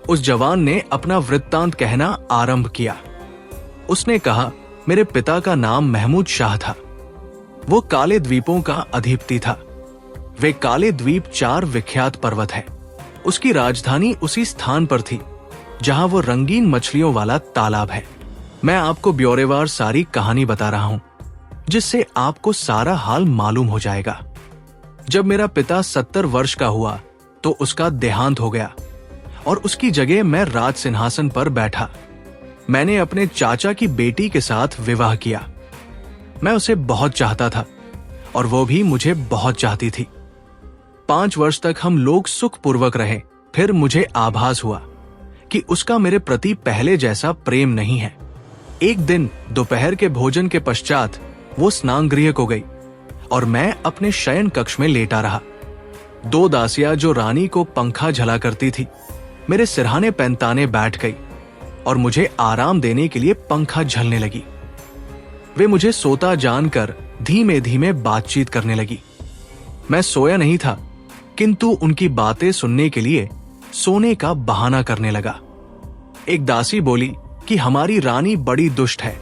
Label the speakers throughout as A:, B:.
A: उस जवान ने अपना वृत्तांत कहना आरंभ किया। उसने कहा, मेरे पिता का नाम महमूद शाह था। वो काले द्वीपों का अधिपति था। वे काले द्वीप 4 विख्यात पर्वत है। उसकी राजधानी उसी स्थान पर थी जहां वो रंगीन मछलियों वाला तालाब है। मैं आपको ब्यौरेवार सारी कहानी बता रहा हूं, जिससे आपको सारा हाल मालूम हो जाएगा। जब मेरा पिता 70 वर्ष का हुआ तो उसका देहांत हो गया और उसकी जगह मैं राज सिंहासन पर बैठा। मैंने अपने चाचा की बेटी के साथ विवाह किया। मैं उसे बहुत चाहता था और वो भी मुझे बहुत चाहती थी। 5 वर्ष तक हम लोग सुखपूर्वक रहे। फिर मुझे आभास हुआ कि उसका मेरे प्रति पहले जैसा प्रेम नहीं है। एक दिन दोपहर के भोजन के पश्चात वो स्नानगृह को गई और मैं अपने शयन कक्ष में लेटा रहा। 2 दासियां जो रानी को पंखा झला करती थी, मेरे सिरहाने पैंताने बैठ गई और मुझे आराम देने के लिए पंखा झलने लगी। वे मुझे सोता जानकर धीमे धीमे बातचीत करने लगी। मैं सोया नहीं था, किंतु उनकी बातें सुनने के लिए सोने का बहाना करने लगा। एक दासी बोली कि हमारी रानी बड़ी दुष्ट है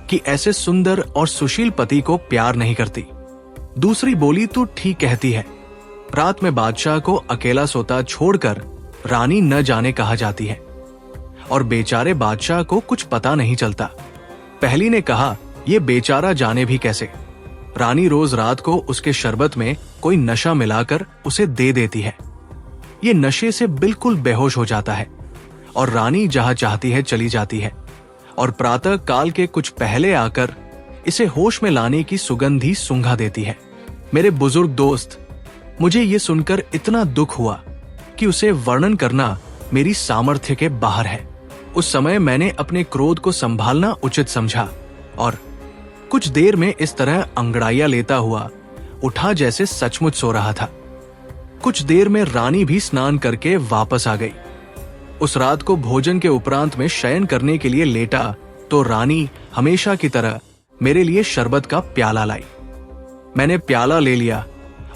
A: कि ऐसे सुंदर और सुशील पति को प्यार नहीं करती। दूसरी बोली, तू ठीक कहती है। रात में बादशाह को अकेला सोता छोड़कर रानी न जाने कहा जाती है और बेचारे बादशाह को कुछ पता नहीं चलता। पहली ने कहा, ये बेचारा जाने भी कैसे। रानी रोज रात को उसके शरबत में कोई नशा मिलाकर उसे दे देती है। ये नशे से बिल्कुल बेहोश हो जाता है और रानी जहां चाहती है चली जाती है और प्रातः काल के कुछ पहले आकर इसे होश में लाने की सुगंधी सूंघा देती है। मेरे बुजुर्ग दोस्त, मुझे ये सुनकर इतना दुख हुआ कि उसे वर्णन करना मेरी सामर्थ्य के बाहर है। उस समय मैंने अपने क्रोध को संभालना उचित समझा और कुछ देर में इस तरह अंगड़ाइयां लेता हुआ उठा जैसे सचमुच सो रहा था। कुछ देर में रानी भी स्नान करके वापस आ गई। उस रात को भोजन के उपरांत में शयन करने के लिए लेटा तो रानी हमेशा की तरह मेरे लिए शरबत का प्याला लाई। मैंने प्याला ले लिया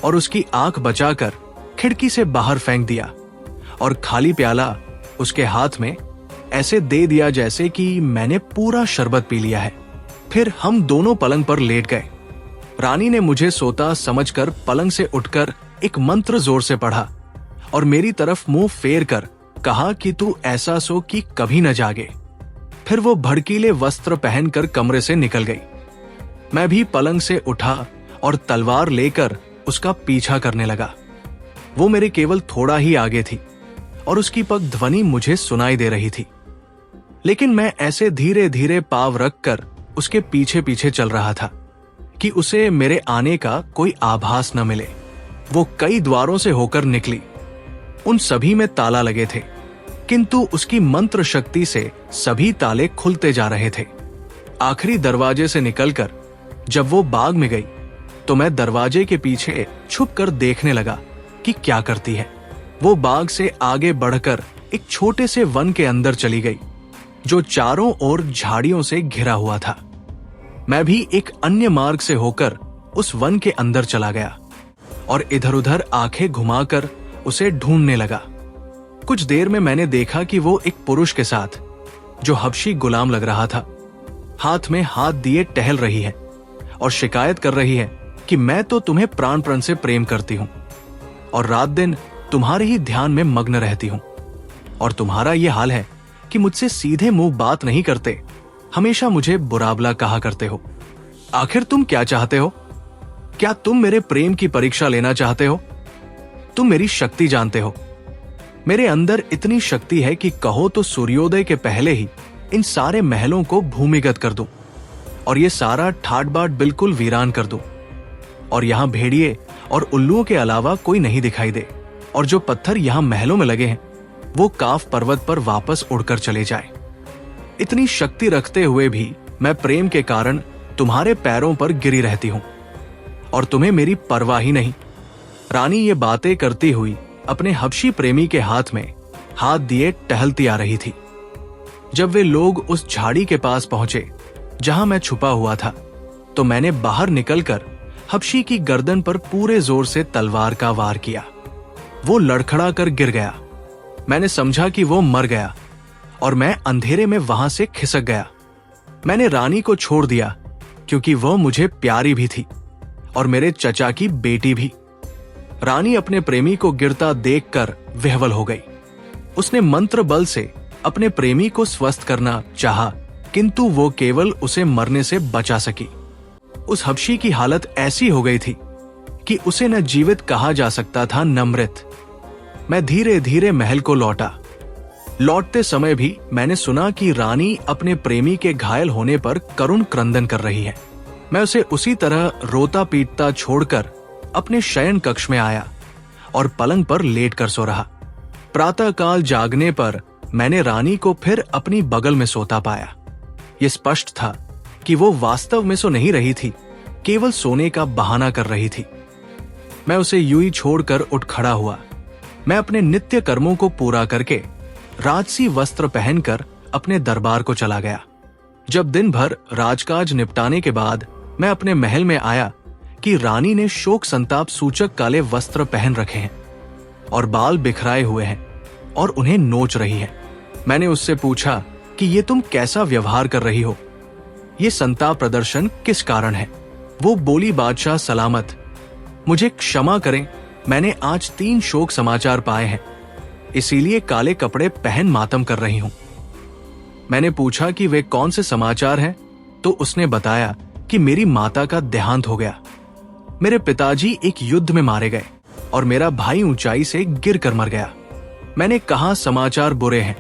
A: और उसकी आंख बचाकर खिड़की से बाहर फेंक दिया और खाली प्याला उसके हाथ में ऐसे दे दिया जैसे कि मैंने पूरा शरबत पी लिया है। फिर हम दोनों पलंग पर लेट गए। रानी ने मुझे सोता समझकर पलंग से उठकर एक मंत्र जोर से पढ़ा और मेरी तरफ मुंह फेर कर कहा कि तू ऐसा सो कि कभी न जागे। फिर वो भड़कीले वस्त्र पहनकर कमरे से निकल गई। मैं भी पलंग से उठा और तलवार लेकर उसका पीछा करने लगा। वो मेरे केवल थोड़ा ही आगे थी और उसकी पग ध्वनि मुझे सुनाई दे रही थी, लेकिन मैं ऐसे धीरे धीरे पांव रखकर उसके पीछे पीछे चल रहा था कि उसे मेरे आने का कोई आभास न मिले। वो कई द्वारों से होकर निकली। उन सभी में ताला लगे थे, किंतु उसकी मंत्र शक्ति से सभी ताले खुलते जा रहे थे। आखिरी दरवाजे से निकलकर जब वो बाग में गई तो मैं दरवाजे के पीछे छुपकर देखने लगा कि क्या करती है। वो बाग से आगे बढ़कर एक छोटे से वन के अंदर चली गई जो चारों ओर झाड़ियों से घिरा हुआ था। मैं भी एक अन्य मार्ग से होकर उस वन के अंदर चला गया और इधर उधर आंखें घुमाकर उसे ढूंढने लगा। कुछ देर में मैंने देखा कि वो एक पुरुष के साथ, जो हबशी गुलाम लग रहा था, हाथ में हाथ दिए टहल रही है और शिकायत कर रही है कि मैं तो तुम्हें प्राण प्रण से प्रेम करती हूं और रात दिन तुम्हारे ही ध्यान में मग्न रहती हूं, और तुम्हारा ये हाल है कि मुझसे सीधे मुंह बात नहीं करते, हमेशा मुझे बुराबला कहा करते हो। आखिर तुम क्या चाहते हो? क्या तुम मेरे प्रेम की परीक्षा लेना चाहते हो? तुम मेरी शक्ति जानते हो। मेरे अंदर इतनी शक्ति है कि कहो तो सूर्योदय के पहले ही इन सारे महलों को भूमिगत कर दूं और ये सारा ठाट बाट बिल्कुल वीरान कर दूं, और यहां भेड़िए और उल्लुओं के अलावा कोई नहीं दिखाई दे, और जो पत्थर यहां महलों में लगे हैं वो काफ पर्वत पर वापस उड़कर चले जाए। इतनी शक्ति रखते हुए भी मैं प्रेम के कारण तुम्हारे पैरों पर गिरी रहती हूं और तुम्हें मेरी परवाह ही नहीं। रानी ये बातें करती हुई अपने हबशी प्रेमी के हाथ में हाथ दिए टहलती आ रही थी। जब वे लोग उस झाड़ी के पास पहुंचे जहां मैं छुपा हुआ था, तो मैंने बाहर निकलकर हबशी की गर्दन पर पूरे जोर से तलवार का वार किया। वो लड़खड़ा कर गिर गया। मैंने समझा कि वो मर गया और मैं अंधेरे में वहां से खिसक गया। मैंने रानी को छोड़ दिया क्योंकि वह मुझे प्यारी भी थी और मेरे चचा की बेटी भी। रानी अपने प्रेमी को गिरता देखकर विह्वल हो गई। उसने मंत्र बल से अपने प्रेमी को स्वस्थ करना चाहा, किंतु वो केवल उसे मरने से बचा सकी। उस हबशी की हालत ऐसी हो गई थी कि उसे न जीवित कहा जा सकता था न मृत। मैं धीरे धीरे महल को लौटा। लौटते समय भी मैंने सुना कि रानी अपने प्रेमी के घायल होने पर करुण क्रंदन कर रही है। मैं उसे उसी तरह रोता पीटता छोड़कर अपने शयन कक्ष में आया और पलंग पर लेट कर सो रहा। प्रातःकाल जागने पर मैंने रानी को फिर अपनी बगल में सोता पाया। यह स्पष्ट था कि वो वास्तव में सो नहीं रही थी, केवल सोने का बहाना कर रही थी। मैं उसे यूं ही छोड़कर उठ खड़ा हुआ। मैं अपने नित्य कर्मों को पूरा करके राजसी वस्त्र पहनकर अपने दरबार को चला गया। जब दिन भर राजकाज निपटाने के बाद मैं अपने महल में आया कि रानी ने शोक संताप सूचक काले वस्त्र पहन रखे हैं और बाल बिखराए हुए हैं और उन्हें नोच रही है। मैंने उससे पूछा कि ये तुम कैसा व्यवहार कर रही हो, ये संताप प्रदर्शन किस कारण है? वो बोली, बादशाह सलामत, मुझे क्षमा करें, मैंने आज 3 शोक समाचार पाए हैं, इसीलिए काले कपड़े पहन मातम कर रही हूं। मैंने पूछा कि वे कौन से समाचार हैं, तो उसने बताया कि मेरी माता का देहांत हो गया, मेरे पिताजी एक युद्ध में मारे गए और मेरा भाई ऊंचाई से गिर कर मर गया। मैंने कहा समाचार बुरे हैं,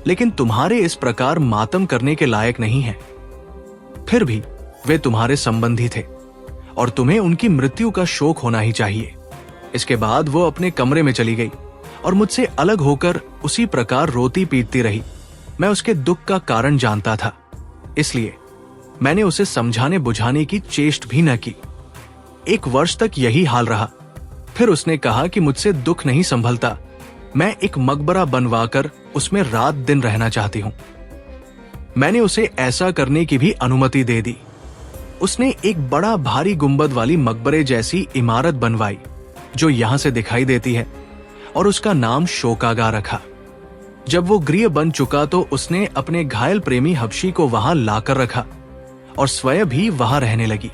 A: लेकिन तुम्हारे इस प्रकार मातम करने के लायक नहीं है। फिर भी वे तुम्हारे संबंधी थे और तुम्हें उनकी मृत्यु का शोक होना ही चाहिए। इसके बाद वो अपने कमरे में चली गई और मुझसे अलग होकर उसी प्रकार रोती पीटती रही। मैं उसके दुख का कारण जानता था, इसलिए मैंने उसे समझाने बुझाने की चेष्ट भी न की। 1 वर्ष तक यही हाल रहा। फिर उसने कहा कि मुझसे दुख नहीं संभलता, मैं एक मकबरा बनवाकर उसमें रात दिन रहना चाहती हूं। मैंने उसे ऐसा करने की भी अनुमति दे दी। उसने एक बड़ा भारी गुंबद वाली मकबरे जैसी इमारत बनवाई जो यहां से दिखाई देती है और उसका नाम शोकागार रखा। जब वो गृह बन चुका तो उसने अपने घायल प्रेमी हबशी को वहां लाकर रखा और स्वयं भी वहां रहने लगी।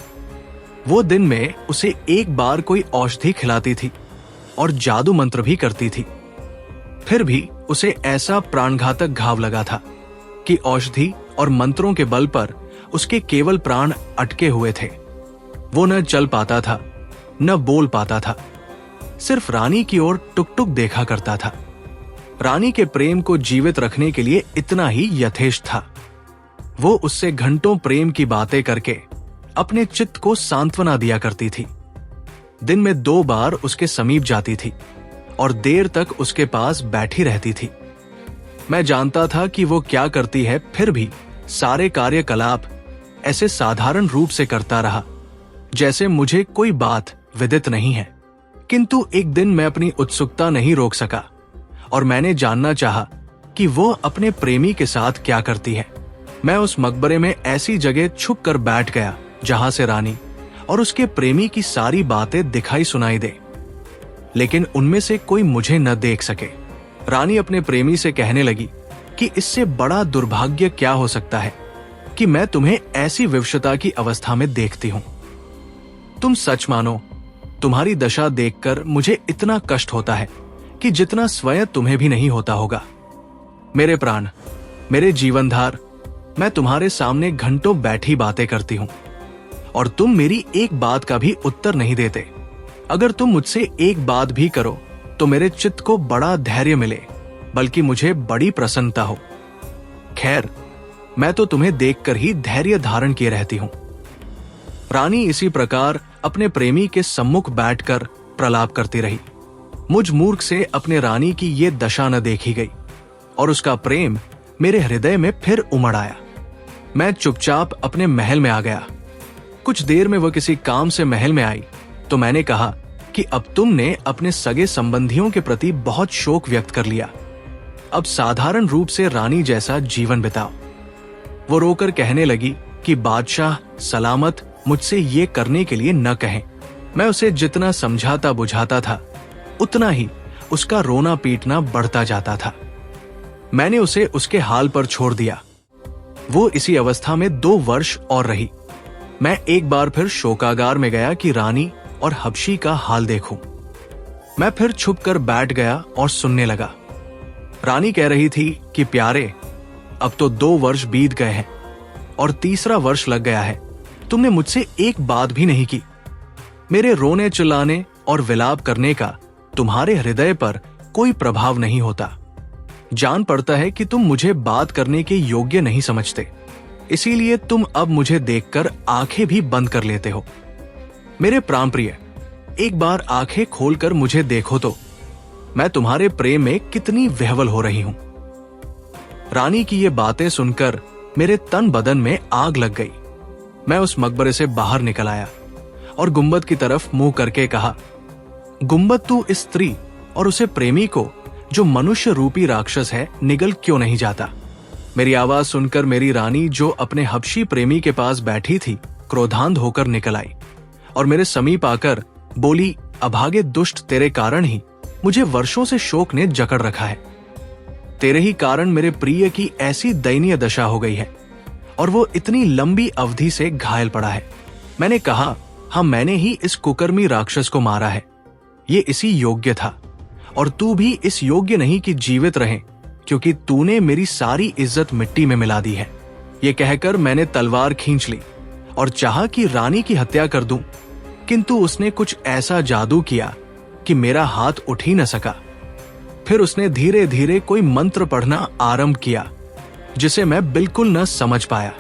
A: वो दिन में उसे एक बार कोई औषधि खिलाती थी और जादू मंत्र भी करती थी। फिर भी उसे ऐसा प्राणघातक घाव लगा था कि औषधि और मंत्रों के बल पर उसके केवल प्राण अटके हुए थे। वो न चल पाता था, न बोल पाता था, सिर्फ रानी की ओर टुक टुक देखा करता था। रानी के प्रेम को जीवित रखने के लिए इतना ही यथेष्ट था। वो उससे घंटों प्रेम की बातें करके अपने चित्त को सांत्वना दिया करती थी। दिन में 2 बार उसके समीप जाती थी और देर तक उसके पास बैठी रहती थी। मैं जानता था कि वो क्या करती है, फिर भी सारे कार्यकलाप ऐसे साधारण रूप से करता रहा जैसे मुझे कोई बात विदित नहीं है। किंतु एक दिन मैं अपनी उत्सुकता नहीं रोक सका और मैंने जानना चाहा कि वो अपने प्रेमी के साथ क्या करती है। मैं उस मकबरे में ऐसी जगह छुप कर बैठ गया जहां से रानी और उसके प्रेमी की सारी बातें दिखाई सुनाई दे, लेकिन उनमें से कोई मुझे न देख सके। रानी अपने प्रेमी से कहने लगी कि इससे बड़ा दुर्भाग्य क्या हो सकता है कि मैं तुम्हें ऐसी विवशता की अवस्था में देखती हूं। तुम सच मानो, तुम्हारी दशा देखकर मुझे इतना कष्ट होता है कि जितना स्वयं तुम्हें भी नहीं होता होगा। मेरे प्राण, मेरे जीवनधार, मैं तुम्हारे सामने घंटों बैठी बातें करती हूं और तुम मेरी एक बात का भी उत्तर नहीं देते। अगर तुम मुझसे एक बात भी करो तो मेरे चित्त को बड़ा धैर्य मिले, बल्कि मुझे बड़ी प्रसन्नता हो। खैर, मैं तो तुम्हें देखकर ही धैर्य धारण किए रहती हूं। रानी इसी प्रकार अपने प्रेमी के सम्मुख बैठकर प्रलाप करती रही। मुझ मूर्ख से अपने रानी की ये दशा न देखी गई और उसका प्रेम मेरे हृदय में फिर उमड़ आया। मैं चुपचाप अपने महल में आ गया। कुछ देर में वह किसी काम से महल में आई तो मैंने कहा कि अब तुमने अपने सगे संबंधियों के प्रति बहुत शोक व्यक्त कर लिया, अब साधारण रूप से रानी जैसा जीवन बिताओ। वो रोकर कहने लगी कि बादशाह सलामत मुझसे ये करने के लिए न कहें। मैं उसे जितना समझाता बुझाता था उतना ही उसका रोना पीटना बढ़ता जाता था। मैंने उसे उसके हाल पर छोड़ दिया। वो इसी अवस्था में 2 वर्ष और रही। मैं एक बार फिर शोकागार में गया कि रानी और हबशी का हाल देखूं। मैं फिर छुप कर बैठ गया और सुनने लगा। रानी कह रही थी कि प्यारे, अब तो 2 वर्ष बीत गए हैं और 3रा वर्ष लग गया है। तुमने मुझसे एक बात भी नहीं की। मेरे रोने चिल्लाने और विलाप करने का तुम्हारे हृदय पर कोई प्रभाव नहीं होता। जान पड़ता है कि तुम मुझे बात करने के योग्य नहीं समझते, इसीलिए तुम अब मुझे देखकर आंखें भी बंद कर लेते हो। मेरे प्राण प्रिय, एक बार आंखें खोलकर मुझे देखो तो मैं तुम्हारे प्रेम में कितनी विह्वल हो रही हूं। रानी की ये बातें सुनकर मेरे तन बदन में आग लग गई। मैं उस मकबरे से बाहर निकल आया और गुंबद की तरफ मुंह करके कहा, गुंबद, तू इस स्त्री और उसे प्रेमी को, जो मनुष्य रूपी राक्षस है, निगल क्यों नहीं जाता? मेरी आवाज सुनकर मेरी रानी, जो अपने हबशी प्रेमी के पास बैठी थी, क्रोधांध होकर निकल आई और मेरे समीप आकर बोली, अभागे दुष्ट, तेरे कारण ही मुझे वर्षों से शोक ने जकड़ रखा है। तेरे ही कारण मेरे प्रिय की ऐसी दयनीय दशा हो गई है और वो इतनी लंबी अवधि से घायल पड़ा है। मैंने कहा, हाँ, मैंने ही इस कुकर्मी राक्षस को मारा है। ये इसी योग्य था और तू भी इस योग्य नहीं कि जीवित रहे, क्योंकि तूने मेरी सारी इज्जत मिट्टी में मिला दी है। ये कहकर मैंने तलवार खींच ली और चाहा कि रानी की हत्या कर दूं, किंतु उसने कुछ ऐसा जादू किया कि मेरा हाथ उठ ही न सका। फिर उसने धीरे धीरे कोई मंत्र पढ़ना आरंभ किया, जिसे मैं बिल्कुल न समझ पाया।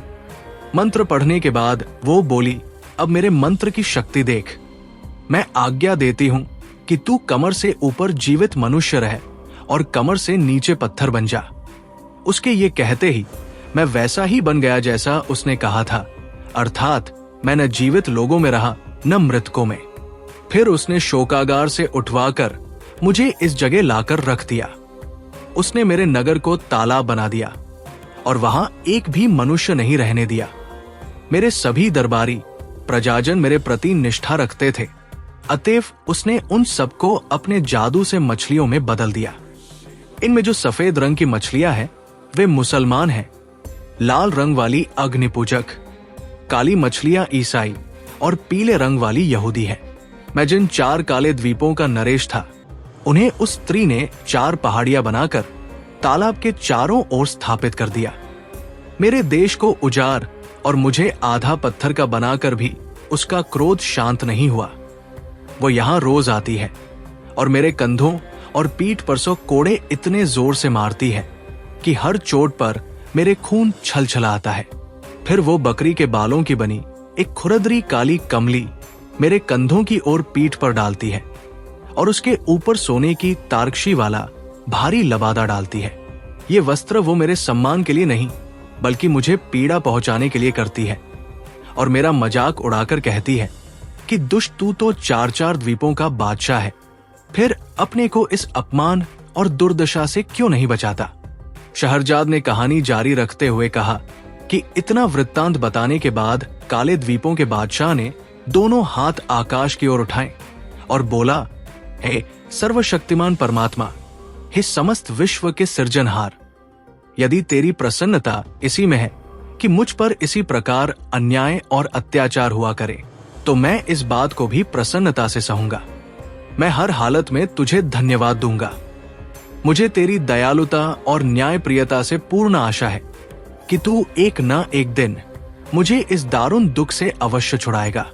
A: मंत्र पढ़ने के बाद वो बोली, अब मेरे मंत्र की शक्ति देख। मैं आज्ञा देती हूं कि तू कमर से ऊपर जीवित मनुष्य रह और कमर से नीचे पत्थर बन जा। उसके ये कहते ही मैं वैसा ही बन गया जैसा उसने कहा था, अर्थात मैं न जीवित लोगों में रहा न मृतकों में। फिर उसने शोकागार से उठवाकर मुझे इस जगह लाकर रख दिया। उसने मेरे नगर को तालाब बना दिया और वहां एक भी मनुष्य नहीं रहने दिया। मेरे सभी दरबारी प्रजाजन मेरे प्रति निष्ठा रखते थे, अतएव उसने उन सबको अपने जादू से मछलियों में बदल दिया। इनमें जो सफेद रंग की मछलियां हैं वे मुसलमान हैं, लाल रंग वाली अग्निपूजक, काली मछलियां ईसाई और पीले रंग वाली यहूदी है। मैं जिन 4 काले द्वीपों का नरेश था, उन्हें उस स्त्री ने 4 पहाड़ियां बनाकर तालाब के चारों ओर स्थापित कर दिया। मेरे देश को उजाड़ और मुझे आधा पत्थर का बनाकर भी उसका क्रोध शांत नहीं हुआ। वो यहां रोज आती है और मेरे कंधों और पीठ पर सो कोड़े इतने जोर से मारती है कि हर चोट पर मेरे खून छलछला आता है। फिर वो बकरी के बालों की बनी एक खुरदरी काली कमली मेरे कंधों की ओर पीठ पर डालती है और उसके ऊपर सोने की तारकशी वाला भारी लबादा डालती है। ये वस्त्र वो मेरे सम्मान के लिए नहीं, बल्कि मुझे पीड़ा पहुंचाने के लिए करती है और मेरा मजाक उड़ाकर कहती है कि दुष्ट, तू तो 4 द्वीपों का बादशाह है, फिर अपने को इस अपमान और दुर्दशा से क्यों नहीं बचाता? शहरजाद ने कहानी जारी रखते हुए कहा कि इतना वृत्तांत बताने के बाद काले द्वीपों के बादशाह ने दोनों हाथ आकाश की ओर उठाए और बोला, हे सर्वशक्तिमान परमात्मा, हे समस्त विश्व के सृजनहार, यदि तेरी प्रसन्नता इसी में है कि मुझ पर इसी प्रकार अन्याय और अत्याचार हुआ करे, तो मैं इस बात को भी प्रसन्नता से सहूंगा। मैं हर हालत में तुझे धन्यवाद दूंगा। मुझे तेरी दयालुता और न्यायप्रियता से पूर्ण आशा है कि तू एक न एक दिन मुझे इस दारुण दुख से अवश्य छुड़ाएगा।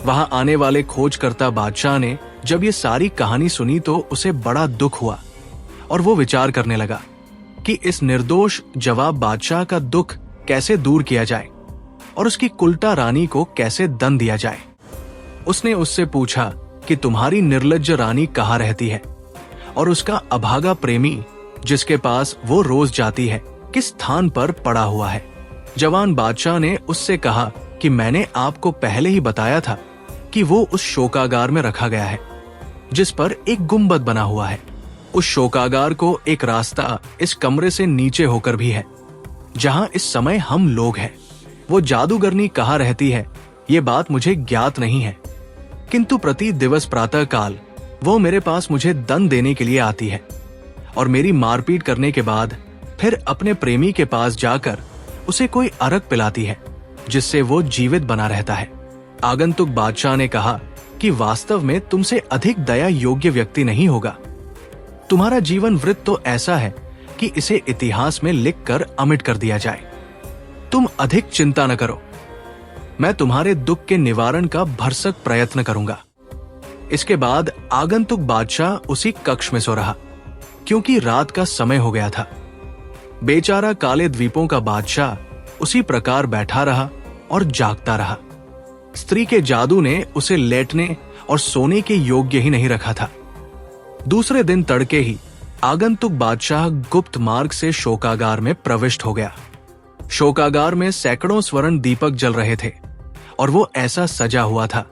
A: वहां आने वाले खोजकर्ता बादशाह ने जब ये सारी कहानी सुनी तो उसे बड़ा दुख हुआ और वो विचार करने लगा कि इस निर्दोष जवाब बादशाह का दुख कैसे दूर किया जाए और उसकी कुल्टा रानी को कैसे दंड दिया जाए। उसने उससे पूछा कि तुम्हारी निर्लज्ज रानी कहाँ रहती है और उसका अभागा प्रेमी जिसके पास वो रोज जाती है किस स्थान पर पड़ा हुआ है। जवान बादशाह ने उससे कहा कि मैंने आपको पहले ही बताया था कि वो उस शोकागार में रखा गया है जिस पर एक गुंबद बना हुआ है। उस शोकागार को एक रास्ता इस कमरे से नीचे होकर भी है जहां इस समय हम लोग हैं। वो जादूगरनी कहाँ रहती है ये बात मुझे ज्ञात नहीं है, किंतु प्रति दिवस प्रातः काल वो मेरे पास मुझे दंड देने के लिए आती है और मेरी मारपीट करने के बाद फिर अपने प्रेमी के पास जाकर उसे कोई अरक पिलाती है जिससे वो जीवित बना रहता है। आगंतुक बादशाह ने कहा कि वास्तव में तुमसे अधिक दया योग्य व्यक्ति नहीं होगा। तुम्हारा जीवन वृत्त तो ऐसा है कि इसे इतिहास में लिखकर अमिट कर दिया जाए। तुम अधिक चिंता न करो, मैं तुम्हारे दुख के निवारण का भरसक प्रयत्न करूंगा। इसके बाद आगंतुक बादशाह उसी कक्ष में सो रहा क्योंकि रात का समय हो गया था। बेचारा काले द्वीपों का बादशाह उसी प्रकार बैठा रहा और जागता रहा। स्त्री के जादू ने उसे लेटने और सोने के योग्य ही नहीं रखा था। दूसरे दिन तड़के ही आगंतुक बादशाह गुप्त मार्ग से शोकागार में प्रविष्ट हो गया। शोकागार में सैकड़ों स्वर्ण दीपक जल रहे थे और वो ऐसा सजा हुआ था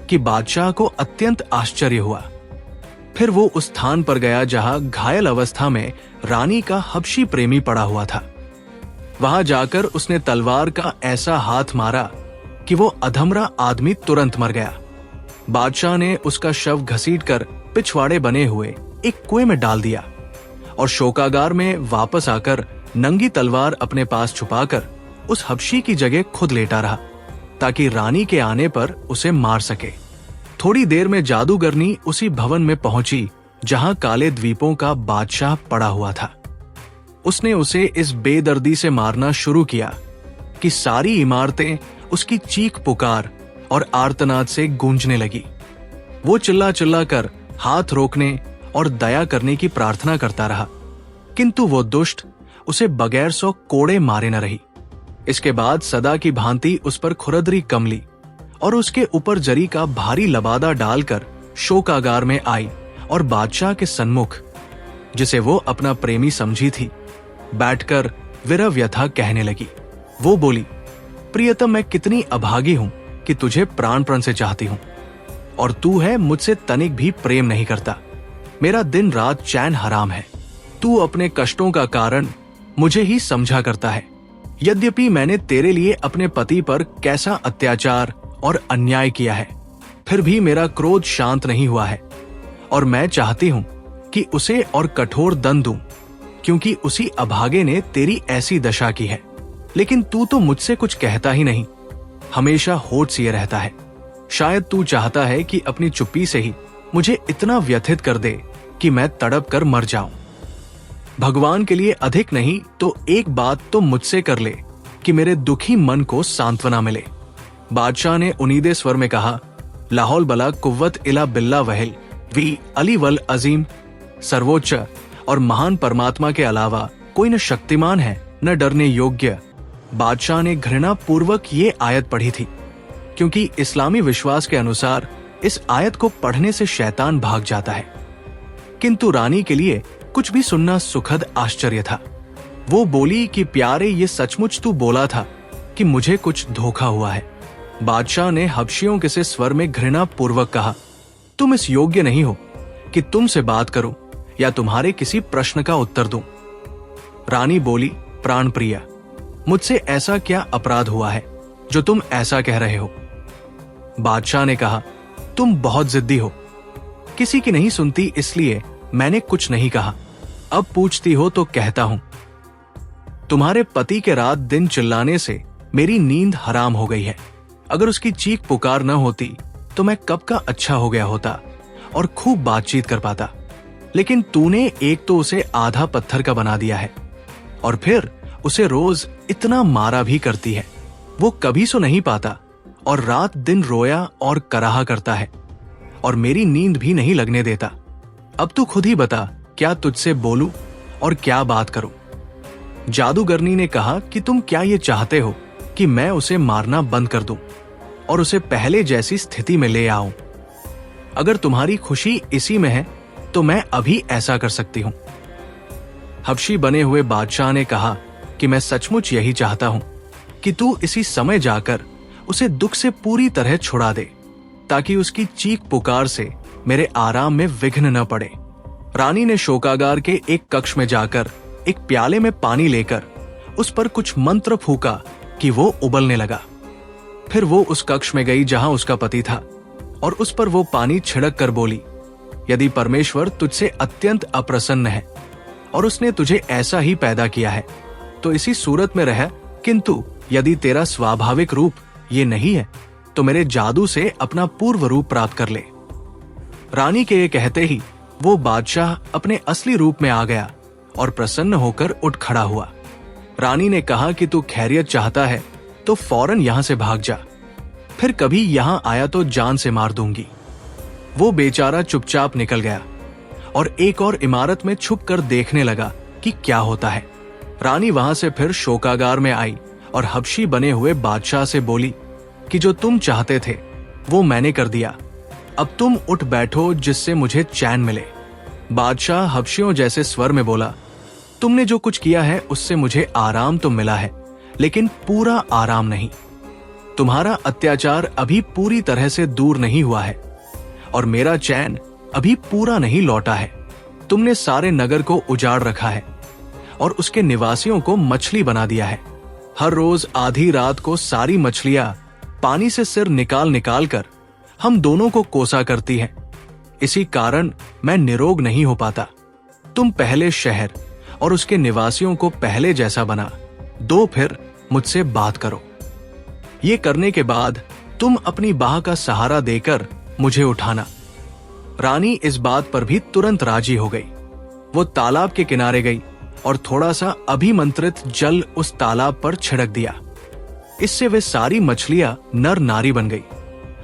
A: कि बादशाह को अत्यंत आश्चर्य हुआ। फिर वो उस स्थान पर गया जहां घायल अवस्था में रानी का हबशी प्रेमी पड़ा हुआ था। वहां जाकर उसने तलवार का ऐसा हाथ मारा कि वो अधमरा आदमी तुरंत मर गया। बादशाह ने उसका शव घसीटकर पिछवाड़े बने हुए एक कुएं में डाल दिया और शोकागार में वापस आकर नंगी तलवार अपने पास छुपाकर उस हबशी की जगह खुद लेटा रहा ताकि रानी के आने पर उसे मार सके। थोड़ी देर में जादूगरनी उसी भवन में पहुंची जहां काले द्वीपों का बादशाह पड़ा हुआ था। उसने उसे इस बेदर्दी से मारना शुरू किया कि सारी इमारतें उसकी चीख पुकार और आर्तनाद से गूंजने लगी। वो चिल्ला चिल्ला कर हाथ रोकने और दया करने की प्रार्थना करता रहा, किंतु वो दुष्ट उसे बगैर 100 कोड़े मारे न रही। इसके बाद सदा की भांति उस पर खुरदरी कमली और उसके ऊपर जरी का भारी लबादा डालकर शोकागार में आई और बादशाह के सन्मुख, जिसे वो अपना प्रेमी समझी थी, बैठकर विरह व्यथा कहने लगी। वो बोली, प्रियतम, मैं कितनी अभागी हूं कि तुझे प्राणपण से चाहती हूं और तू है मुझसे तनिक भी प्रेम नहीं करता। मेरा दिन रात चैन हराम है। तू अपने कष्टों का कारण मुझे ही समझा करता है। यद्यपि मैंने तेरे लिए अपने पति पर कैसा अत्याचार और अन्याय किया है, फिर भी मेरा क्रोध शांत नहीं हुआ है और मैं चाहती हूं कि उसे और कठोर दंड दूं, क्योंकि उसी अभागे ने तेरी ऐसी दशा की है। लेकिन तू तो मुझसे कुछ कहता ही नहीं, हमेशा होठ सिए रहता है। शायद तू चाहता है कि अपनी चुप्पी से ही मुझे इतना व्यथित कर दे कि मैं तड़प कर मर जाऊं। भगवान के लिए अधिक नहीं तो एक बात तो मुझसे कर ले कि मेरे दुखी मन को सांत्वना मिले। बादशाह ने उनीदे स्वर में कहा, लाहौल बला कुव्वत इला बिल्ला वहल वी अली वल अजीम। सर्वोच्च और महान परमात्मा के अलावा कोई न शक्तिमान है न डरने योग्य। बादशाह ने घृणा पूर्वक ये आयत पढ़ी थी, क्योंकि इस्लामी विश्वास के अनुसार इस आयत को पढ़ने से शैतान भाग जाता है। किंतु रानी के लिए कुछ भी सुनना सुखद आश्चर्य था। वो बोली कि प्यारे, ये सचमुच तू बोला था कि मुझे कुछ धोखा हुआ है। बादशाह ने हबशियों के से स्वर में घृणा पूर्वक कहा, तुम इस योग्य नहीं हो कि तुमसे बात करूं या तुम्हारे किसी प्रश्न का उत्तर दूं। रानी बोली, प्राण प्रिया, मुझसे ऐसा क्या अपराध हुआ है जो तुम ऐसा कह रहे हो? बादशाह ने कहा, तुम बहुत जिद्दी हो, किसी की नहीं सुनती, इसलिए मैंने कुछ नहीं कहा। अब पूछती हो तो कहता हूं। तुम्हारे पति के रात दिन चिल्लाने से मेरी नींद हराम हो गई है। अगर उसकी चीख पुकार न होती तो मैं कब का अच्छा हो गया होता और खूब बातचीत कर पाता। लेकिन तूने एक तो उसे आधा पत्थर का बना दिया है और फिर उसे रोज इतना मारा भी करती है। वो कभी सो नहीं पाता और रात दिन रोया और कराहा करता है और मेरी नींद भी नहीं लगने देता। अब तू खुद ही बता, क्या तुझसे बोलूं और क्या बात करूं? जादूगरनी ने कहा कि तुम क्या ये चाहते हो कि मैं उसे मारना बंद कर दूं और उसे पहले जैसी स्थिति में ले आऊं? अगर तुम्हारी खुशी इसी में है तो मैं अभी ऐसा कर सकती हूं। हबशी बने हुए बादशाह ने कहा कि मैं सचमुच यही चाहता हूं कि तू इसी समय जाकर उसे दुख से पूरी तरह छुड़ा दे, ताकि उसकी चीख पुकार से मेरे आराम में विघ्न न पड़े। रानी ने शोकागार के एक कक्ष में जाकर एक प्याले में पानी लेकर उस पर कुछ मंत्र फूका कि वो उबलने लगा। फिर वो उस कक्ष में गई जहां उसका पति था और उस पर वो पानी छिड़क कर बोली, यदि परमेश्वर तुझसे अत्यंत अप्रसन्न है और उसने तुझे ऐसा ही पैदा किया है तो इसी सूरत में रह, किंतु यदि तेरा स्वाभाविक रूप ये नहीं है तो मेरे जादू से अपना पूर्व रूप प्राप्त कर ले। रानी के ये कहते ही वो बादशाह अपने असली रूप में आ गया और प्रसन्न होकर उठ खड़ा हुआ। रानी ने कहा कि तू खैरियत चाहता है तो फौरन यहां से भाग जा, फिर कभी यहां आया तो जान से मार दूंगी। वो बेचारा चुपचाप निकल गया और एक और इमारत में छुप कर देखने लगा कि क्या होता है। रानी वहां से फिर शोकागार में आई और हबशी बने हुए बादशाह से बोली कि जो तुम चाहते थे वो मैंने कर दिया, अब तुम उठ बैठो जिससे मुझे चैन मिले। बादशाह हबशियों जैसे स्वर में बोला, तुमने जो कुछ किया है उससे मुझे आराम तो मिला है, लेकिन पूरा आराम नहीं। तुम्हारा अत्याचार अभी पूरी तरह से दूर नहीं हुआ है और मेरा चैन अभी पूरा नहीं लौटा है। तुमने सारे नगर को उजाड़ रखा है और उसके निवासियों को मछली बना दिया है। हर रोज आधी रात को सारी मछलियां पानी से सिर निकाल निकाल कर हम दोनों को कोसा करती हैं। इसी कारण मैं निरोग नहीं हो पाता। तुम पहले शहर और उसके निवासियों को पहले जैसा बना दो, फिर मुझसे बात करो। ये करने के बाद तुम अपनी बाह का सहारा देकर मुझे उठाना। रानी इस बात पर भी तुरंत राजी हो गई। वो तालाब के किनारे गई और थोड़ा सा अभिमंत्रित जल उस तालाब पर छिड़क दिया। इससे वे सारी मछलियां नर नारी बन गई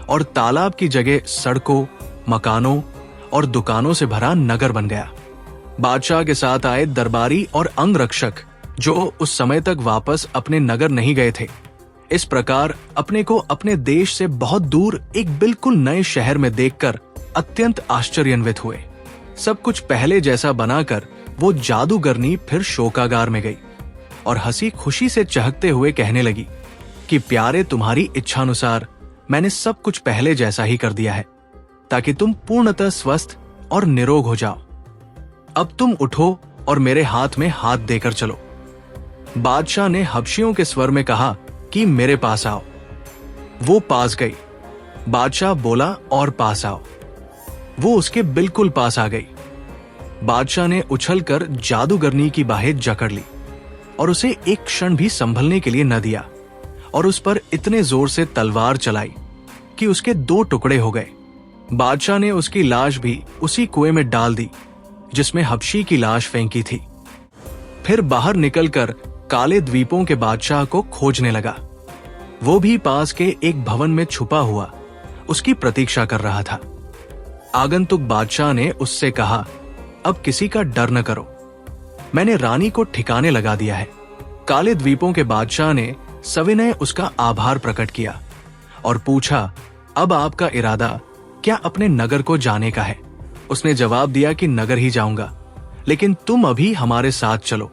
A: और तालाब की जगह सड़कों, मकानों और दुकानों से भरा नगर बन गया। बादशाह के साथ आए दरबारी और अंगरक्षक जो उस समय तक वापस अपने नगर नहीं गए थे, इस प्रकार अपने को अपने देश से बहुत दूर एक बिल्कुल नए शहर में देखकर अत्यंत आश्चर्यान्वित हुए। सब कुछ पहले जैसा बनाकर वो जादूगरनी फिर शोकागार में गई और हंसी खुशी से चहकते हुए कहने लगी कि प्यारे, तुम्हारी इच्छानुसार मैंने सब कुछ पहले जैसा ही कर दिया है ताकि तुम पूर्णतः स्वस्थ और निरोग हो जाओ। अब तुम उठो और मेरे हाथ में हाथ देकर चलो। बादशाह ने हबशियों के स्वर में कहा कि मेरे पास आओ। वो पास गई। बादशाह बोला और पास आओ। वो उसके बिल्कुल पास आ गई। बादशाह ने उछलकर जादूगरनी की बाहें जकड़ ली और उसे एक क्षण भी संभलने के लिए न दिया और उस पर इतने जोर से तलवार चलाई कि उसके 2 टुकड़े हो गए। बादशाह ने उसकी लाश भी उसी कुएं में डाल दी जिसमें हबशी की लाश फेंकी थी। फिर बाहर निकलकर काले द्वीपों के बादशाह को खोजने लगा। वो भी पास के एक भवन में छुपा हुआ उसकी प्रतीक्षा कर रहा था। आगंतुक बादशाह ने उससे कहा, अब किसी का डर न करो, मैंने रानी को ठिकाने लगा दिया है। काले द्वीपों के बादशाह ने सविनय उसका आभार प्रकट किया और पूछा, अब आपका इरादा क्या अपने नगर को जाने का है? उसने जवाब दिया कि नगर ही जाऊंगा, लेकिन तुम अभी हमारे साथ चलो।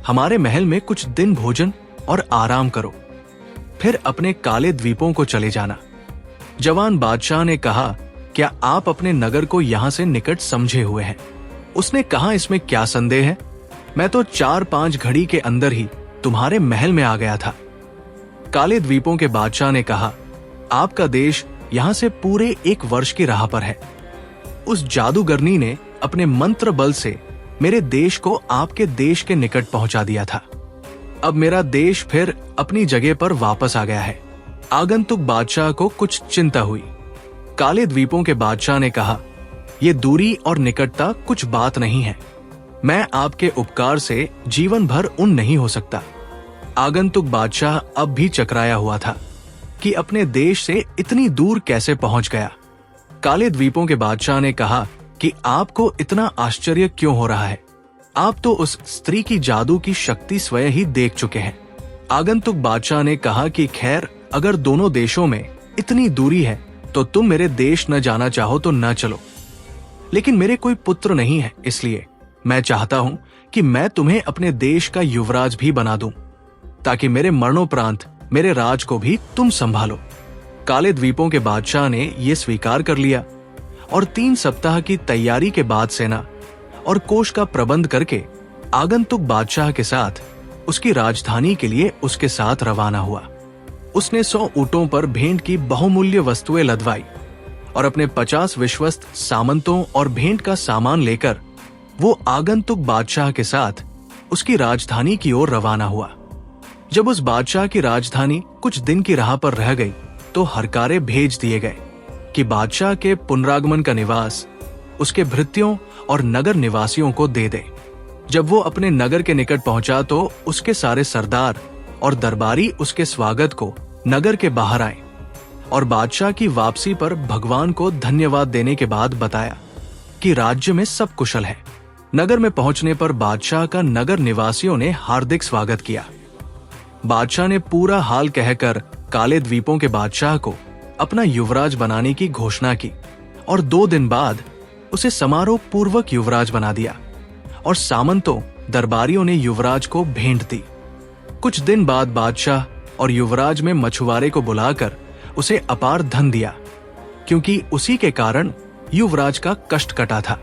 A: हमारे महल में कुछ दिन भोजन और आराम करो, फिर अपने काले द्वीपों को चले जाना। जवान बादशाह ने कहा, क्या आप अपने नगर को यहां से निकट समझे हुए हैं? उसने कहा, इसमें क्या संदेह है, मैं तो 4-5 घड़ी के अंदर ही तुम्हारे महल में आ गया था। काले द्वीपों के बादशाह ने कहा, आपका देश यहां से पूरे 1 वर्ष की राह पर है। उस जादूगरनी ने अपने मंत्र बल से मेरे देश को आपके देश के निकट पहुंचा दिया था। अब मेरा देश फिर अपनी जगह पर वापस आ गया है। आगंतुक बादशाह को कुछ चिंता हुई। काले द्वीपों के बादशाह ने कहा, ये दूरी और निकटता कुछ बात नहीं है। मैं आपके उपकार से जीवन भर उन नहीं हो सकता। आगंतुक बादशाह अब भी चकराया हुआ था कि अपने देश से इतनी दूर कैसे पहुंच गया। काले द्वीपों के बादशाह ने कहा कि आपको इतना आश्चर्य क्यों हो रहा है? आप तो उस स्त्री की जादू की शक्ति स्वयं ही देख चुके हैं। आगंतुक बादशाह ने कहा कि खैर, अगर दोनों देशों में इतनी दूरी है तो तुम मेरे देश न जाना चाहो तो न चलो, लेकिन मेरे कोई पुत्र नहीं है, इसलिए मैं चाहता हूं कि मैं तुम्हें अपने देश का युवराज भी बना दूं, ताकि मेरे मरणोपरांत मेरे राज को भी तुम संभालो। काले द्वीपों के बादशाह ने यह स्वीकार कर लिया और 3 सप्ताह की तैयारी के बाद सेना और कोष का प्रबंध करके आगंतुक बादशाह के साथ उसकी राजधानी के लिए उसके साथ रवाना हुआ। उसने 100 ऊंटों पर भेंट की बहुमूल्य वस्तुएं लदवाई और अपने 50 विश्वस्त सामंतों और भेंट का सामान लेकर वो आगंतुक बादशाह के साथ उसकी राजधानी की ओर रवाना हुआ। जब उस बादशाह की राजधानी कुछ दिन की राह पर रह गई तो हरकारे भेज दिए गए कि बादशाह के पुनरागमन का निवास उसके भृत्यों और नगर निवासियों को दे दे। जब वो अपने नगर के निकट पहुंचा तो उसके सारे सरदार और दरबारी उसके स्वागत को नगर के बाहर आए और बादशाह की वापसी पर भगवान को धन्यवाद देने के बाद बताया कि राज्य में सब कुशल है। नगर में पहुंचने पर बादशाह का नगर निवासियों ने हार्दिक स्वागत किया। बादशाह ने पूरा हाल कहकर काले द्वीपों के बादशाह को अपना युवराज बनाने की घोषणा की और 2 दिन बाद उसे समारोह पूर्वक युवराज बना दिया और सामंतों दरबारियों ने युवराज को भेंट दी। कुछ दिन बाद बादशाह और युवराज में मछुआरे को बुलाकर उसे अपार धन दिया, क्योंकि उसी के कारण युवराज का कष्ट कटा था।